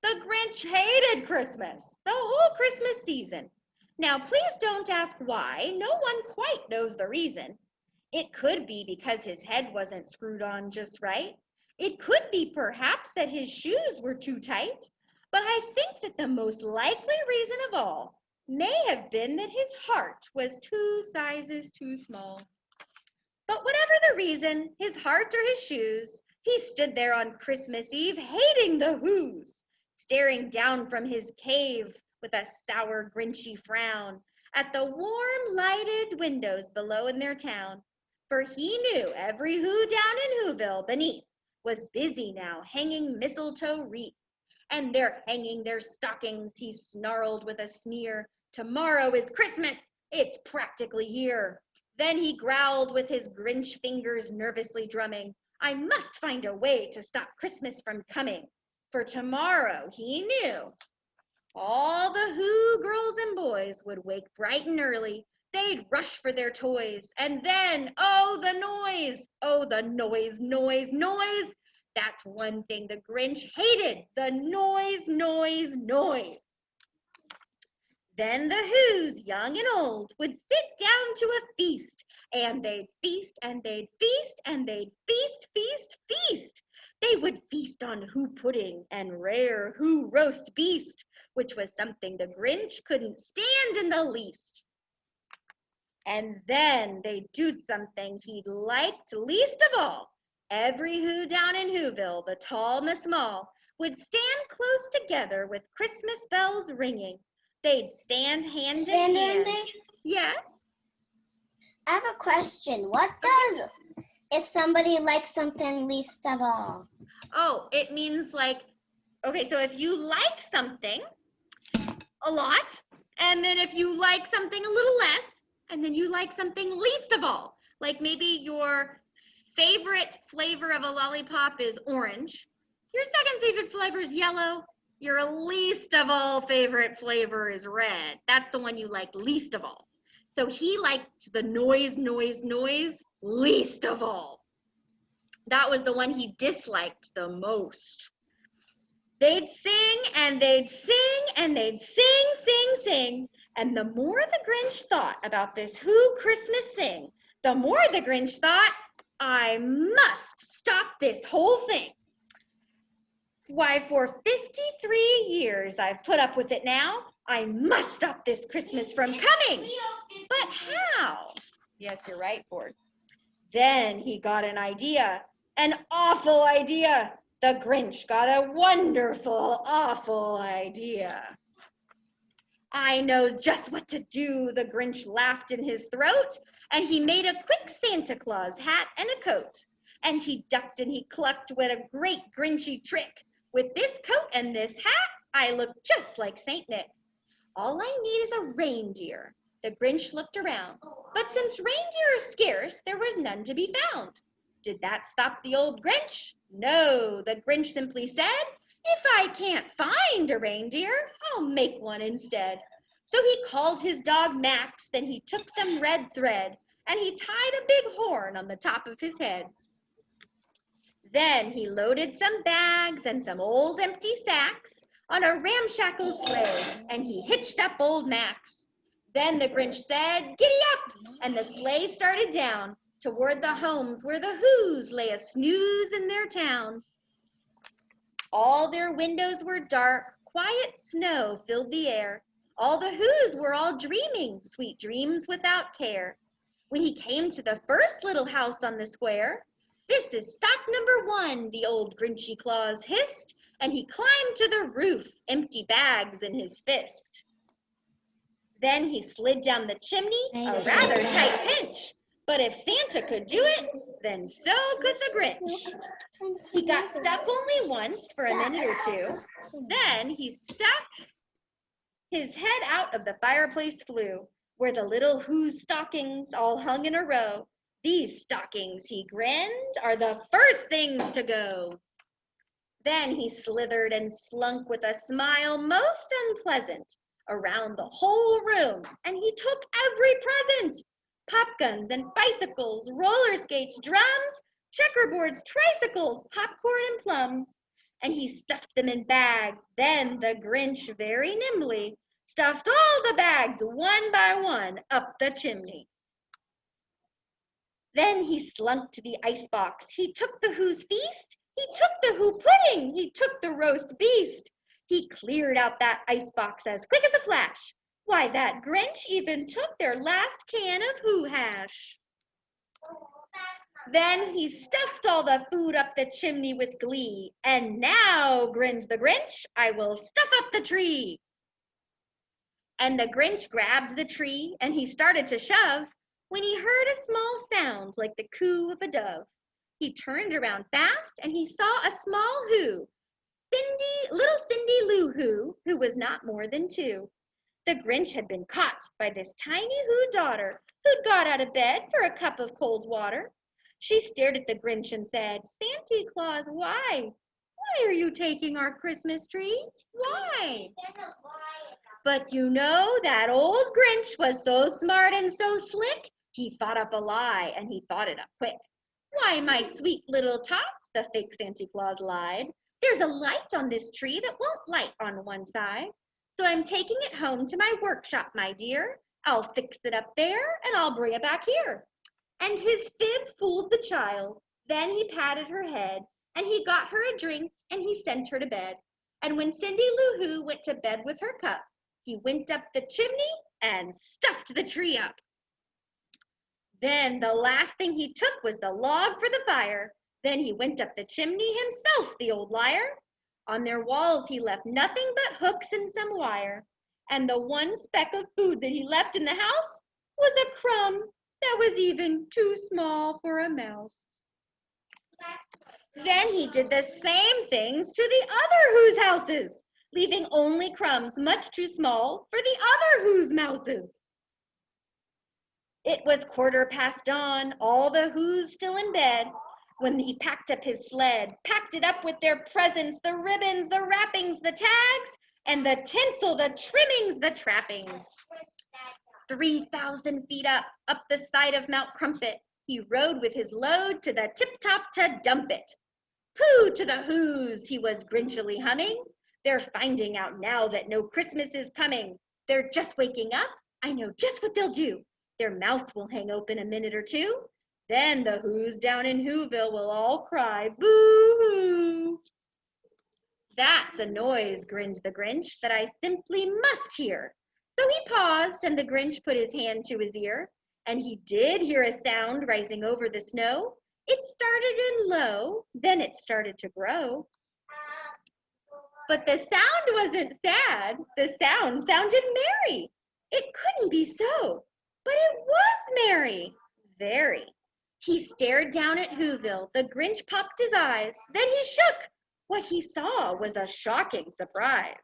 The Grinch hated Christmas, the whole Christmas season. Now, please don't ask why. No one quite knows the reason. It could be because his head wasn't screwed on just right. It could be perhaps that his shoes were too tight. But I think that the most likely reason of all may have been that his heart was 2 sizes too small. But whatever the reason, his heart or his shoes, he stood there on Christmas Eve hating the Whos, staring down from his cave with a sour, grinchy frown at the warm, lighted windows below in their town. For he knew every Who down in Whoville beneath was busy now hanging mistletoe wreaths. And they're hanging their stockings, he snarled with a sneer. Tomorrow is Christmas, it's practically here. Then he growled with his Grinch fingers nervously drumming. I must find a way to stop Christmas from coming. For tomorrow, he knew, all the Who girls and boys would wake bright and early. They'd rush for their toys. And then, oh, the noise. Oh, the noise, noise, noise. That's one thing the Grinch hated, the noise, noise, noise. Then the Whos, young and old, would sit down to a feast, and they'd feast, and they'd feast, and they'd feast, feast, feast. They would feast on Who pudding and rare Who roast beast, which was something the Grinch couldn't stand in the least. And then they'd do something he liked least of all. Every Who down in Whoville, the tall and the small, would stand close together with Christmas bells ringing. They'd stand hand in hand. Yes? I have a question. What does if somebody likes something least of all? Oh, it means like, okay, so if you like something a lot, and then if you like something a little less, and then you like something least of all, like maybe your favorite flavor of a lollipop is orange, your second favorite flavor is yellow, your least of all favorite flavor is red. That's the one you like least of all. So he liked the noise, noise, noise least of all. That was the one he disliked the most. They'd sing and they'd sing and they'd sing, sing, sing. And the more the Grinch thought about this Who Christmas thing, the more the Grinch thought, I must stop this whole thing. Why, for 53 years I've put up with it now. I must stop this Christmas from coming. But how? Yes, you're right, Ford. Then he got an idea, an awful idea. The Grinch got a wonderful, awful idea. I know just what to do, the Grinch laughed in his throat, and he made a quick Santa Claus hat and a coat. And he ducked and he clucked with a great Grinchy trick. With this coat and this hat, I look just like Saint Nick. All I need is a reindeer. The Grinch looked around, but since reindeer are scarce, there was none to be found. Did that stop the old Grinch? No, the Grinch simply said, if I can't find a reindeer, I'll make one instead. So he called his dog Max, then he took some red thread, and he tied a big horn on the top of his head. Then he loaded some bags and some old empty sacks on a ramshackle sleigh, and he hitched up old Max. Then the Grinch said, giddy up, and the sleigh started down toward the homes where the Who's lay a snooze in their town. All their windows were dark, quiet snow filled the air. All the Who's were all dreaming, sweet dreams without care. When he came to the first little house on the square, this is stock number 1, the old Grinchy Claus hissed, and he climbed to the roof, empty bags in his fist. Then he slid down the chimney, a rather tight pinch. But if Santa could do it, then so could the Grinch. He got stuck only once for a minute or two. Then he stuck his head out of the fireplace flue, where the little Who's stockings all hung in a row. These stockings, he grinned, are the first things to go. Then he slithered and slunk with a smile most unpleasant around the whole room, and he took every present. Pop guns and bicycles, roller skates, drums, checkerboards, tricycles, popcorn and plums. And he stuffed them in bags. Then the Grinch very nimbly stuffed all the bags one by one up the chimney. Then he slunk to the icebox. He took the Who's feast. He took the Who pudding. He took the roast beast. He cleared out that icebox as quick as a flash. Why, that Grinch even took their last can of Who hash. Then he stuffed all the food up the chimney with glee. And now, grinned the Grinch, I will stuff up the tree. And the Grinch grabbed the tree and he started to shove when he heard a small sound like the coo of a dove. He turned around fast and he saw a small Who, little Cindy Lou who was not more than 2. The Grinch had been caught by this tiny Who daughter who'd got out of bed for a cup of cold water. She stared at the Grinch and said, Santa Claus, why? Why are you taking our Christmas trees? Why? But you know that old Grinch was so smart and so slick, he thought up a lie and he thought it up quick. Why, my sweet little tots, the fake Santa Claus lied. There's a light on this tree that won't light on one side. So I'm taking it home to my workshop, my dear. I'll fix it up there and I'll bring it back here. And his fib fooled the child. Then he patted her head and he got her a drink and he sent her to bed. And when Cindy Lou Who went to bed with her cup, he went up the chimney and stuffed the tree up. Then the last thing he took was the log for the fire. Then he went up the chimney himself, the old liar. On their walls he left nothing but hooks and some wire. And the one speck of food that he left in the house was a crumb that was even too small for a mouse. Then he did the same things to the other Who's houses, leaving only crumbs much too small for the other Who's mouses. It was 15:15 dawn, all the Who's still in bed, when he packed up his sled, packed it up with their presents, the ribbons, the wrappings, the tags, and the tinsel, the trimmings, the trappings. 3,000 feet up the side of Mount Crumpet, he rode with his load to the tip-top to dump it. Pooh to the Who's, he was grinchily humming. They're finding out now that no Christmas is coming. They're just waking up. I know just what they'll do. Their mouths will hang open a minute or two. Then the Who's down in Whoville will all cry, boo-hoo. That's a noise, grinned the Grinch, that I simply must hear. So he paused, and the Grinch put his hand to his ear, and he did hear a sound rising over the snow. It started in low, then it started to grow. But the sound wasn't sad. The sound sounded merry. It couldn't be so, but it was merry. Very. He stared down at Whoville. The Grinch popped his eyes. Then he shook. What he saw was a shocking surprise.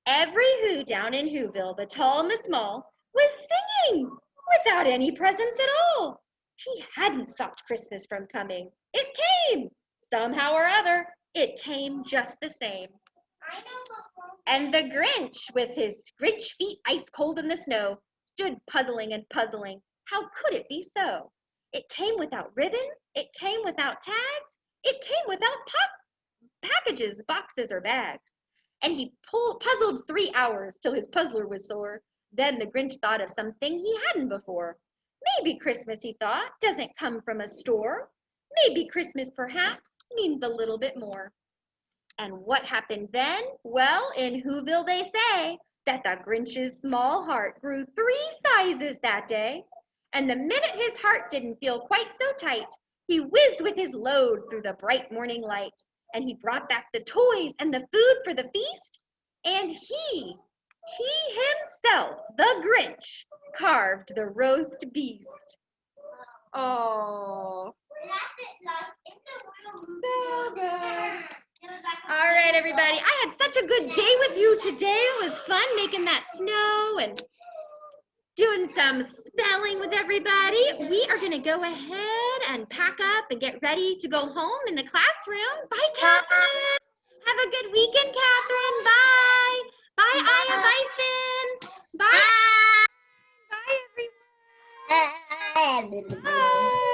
Every Who down in Whoville, the tall and the small, was singing without any presents at all. He hadn't stopped Christmas from coming. It came. Somehow or other, it came just the same. I know the whole And the Grinch, with his Grinch feet ice cold in the snow, stood puzzling and puzzling. How could it be so? It came without ribbons. It came without tags. It came without packages, boxes, or bags. And he puzzled 3 hours till his puzzler was sore. Then the Grinch thought of something he hadn't before. Maybe Christmas, he thought, doesn't come from a store. Maybe Christmas, perhaps, means a little bit more. And what happened then? Well, in Whoville they say that the Grinch's small heart grew 3 sizes that day. And the minute his heart didn't feel quite so tight, he whizzed with his load through the bright morning light. And he brought back the toys and the food for the feast. And he himself, the Grinch, carved the roast beast. Oh, so good. All right, everybody. I had such a good day with you today. It was fun making that snow and doing some spelling with everybody. We are going to go ahead and pack up and get ready to go home in the classroom. Bye, Catherine. Have a good weekend, Catherine. Bye. Bye, Aya. Bye, Finn. Bye. Bye, everyone. Bye.